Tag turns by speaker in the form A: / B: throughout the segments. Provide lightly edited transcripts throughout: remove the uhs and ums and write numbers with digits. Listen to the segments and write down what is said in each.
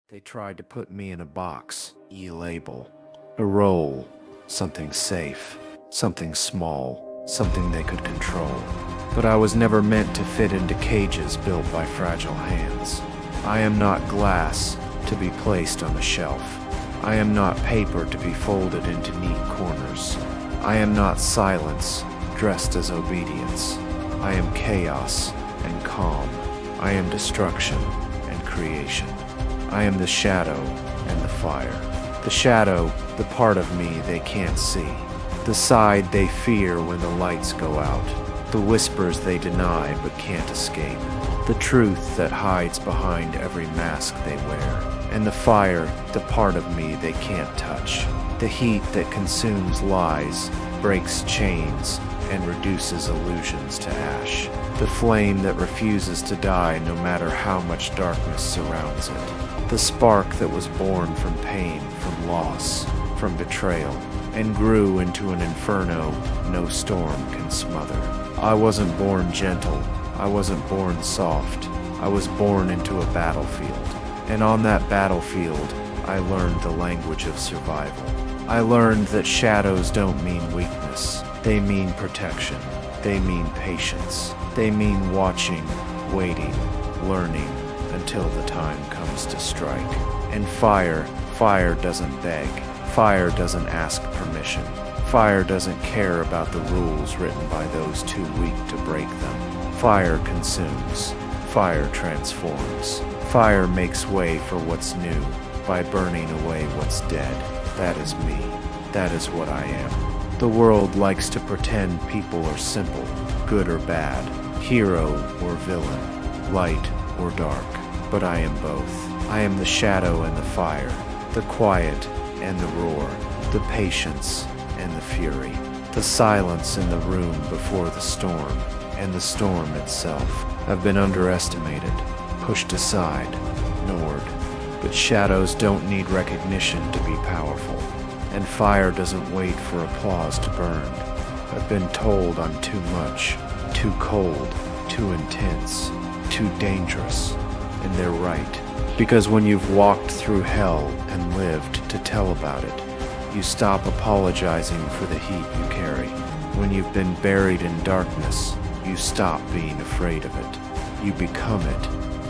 A: They tried to put me in a box, label, a role, something safe, something small, something they could control. But I was never meant to fit into cages built by fragile hands. I am not glass to be placed on a shelf. I am not paper to be folded into neat corners. I am not silence dressed as obedience. I am chaos and calm. I am destruction and creation. I am the shadow and the fire. The shadow, the part of me they can't see. The side they fear when the lights go out. The whispers they deny but can't escape. The truth that hides behind every mask they wear. And the fire, the part of me they can't touch. The heat that consumes lies, breaks chains, and reduces illusions to ash. The flame that refuses to die no matter how much darkness surrounds it. The spark that was born from pain, from loss, from betrayal, and grew into an inferno no storm can smother. I wasn't born gentle. I wasn't born soft. I was born into a battlefield. And on that battlefield, I learned the language of survival. I learned that shadows don't mean weakness. They mean protection. They mean patience. They mean watching, waiting, learning, until the time comes to strike. And fire doesn't beg. Fire doesn't ask permission. Fire doesn't care about the rules written by those too weak to break them. Fire consumes. Fire transforms. Fire makes way for what's new by burning away what's dead. That is me. That is what I am. The world likes to pretend people are simple, good or bad, hero or villain, light or dark. But I am both. I am the shadow and the fire, the quiet and the roar, the patience and the fury, the silence in the room before the storm, and the storm itself. I've been underestimated, pushed aside, ignored. But shadows don't need recognition to be powerful, and fire doesn't wait for applause to burn. I've been told I'm too much, too cold, too intense, too dangerous. And they're right. Because when you've walked through hell and lived to tell about it, you stop apologizing for the heat you carry. When you've been buried in darkness, you stop being afraid of it. You become it.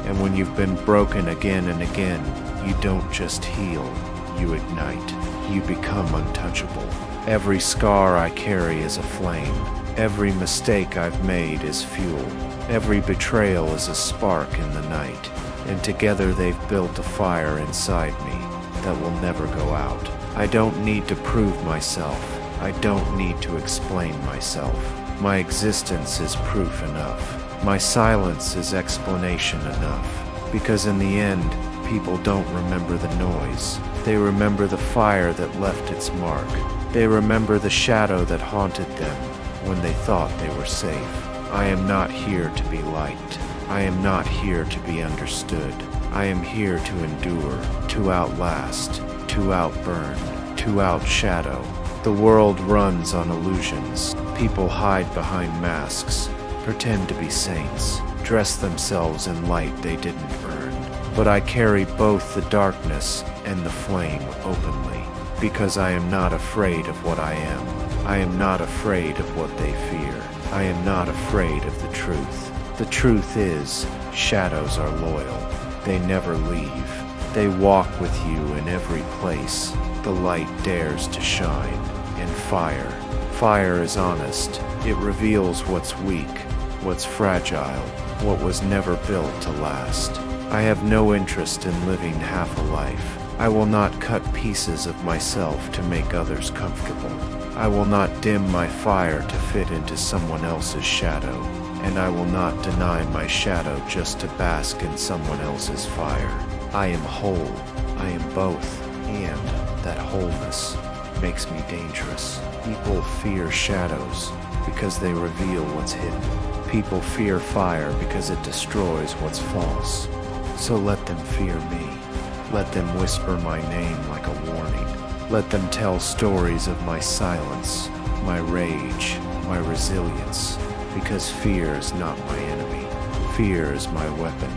A: And when you've been broken again and again, you don't just heal, you ignite. You become untouchable. Every scar I carry is a flame. Every mistake I've made is fuel. Every betrayal is a spark in the night. And together they've built a fire inside me that will never go out. I don't need to prove myself. I don't need to explain myself. My existence is proof enough. My silence is explanation enough. Because in the end, people don't remember the noise. They remember the fire that left its mark. They remember the shadow that haunted them when they thought they were safe. I am not here to be liked. I am not here to be understood. I am here to endure, to outlast, to outburn, to outshadow. The world runs on illusions. People hide behind masks, pretend to be saints, dress themselves in light they didn't earn. But I carry both the darkness and the flame openly, because I am not afraid of what I am. I am not afraid of what they fear. I am not afraid of the truth. The truth is, shadows are loyal. They never leave. They walk with you in every place the light dares to shine. And fire is honest. It reveals what's weak, what's fragile, what was never built to last. I have no interest in living half a life. I will not cut pieces of myself to make others comfortable. I will not dim my fire to fit into someone else's shadow. And I will not deny my shadow just to bask in someone else's fire. I am whole. I am both. And that wholeness makes me dangerous. People fear shadows because they reveal what's hidden. People fear fire because it destroys what's false. So let them fear me. Let them whisper my name like a warning. Let them tell stories of my silence, my rage, my resilience. Because fear is not my enemy. Fear is my weapon,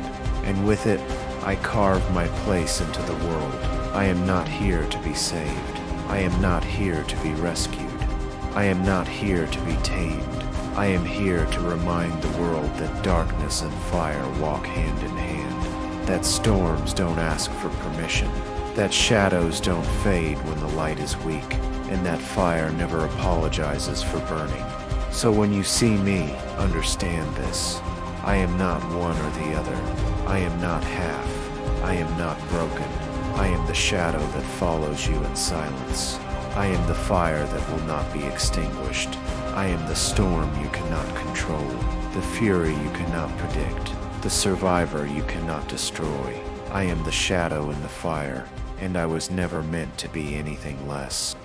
A: and with it, I carve my place into the world. I am not here to be saved. I am not here to be rescued. I am not here to be tamed. I am here to remind the world that darkness and fire walk hand in hand, that storms don't ask for permission, that shadows don't fade when the light is weak, and that fire never apologizes for burning. So when you see me, understand this. I am not one or the other. I am not half. I am not broken. I am the shadow that follows you in silence. I am the fire that will not be extinguished. I am the storm you cannot control, the fury you cannot predict, the survivor you cannot destroy. I am the shadow in the fire, and I was never meant to be anything less.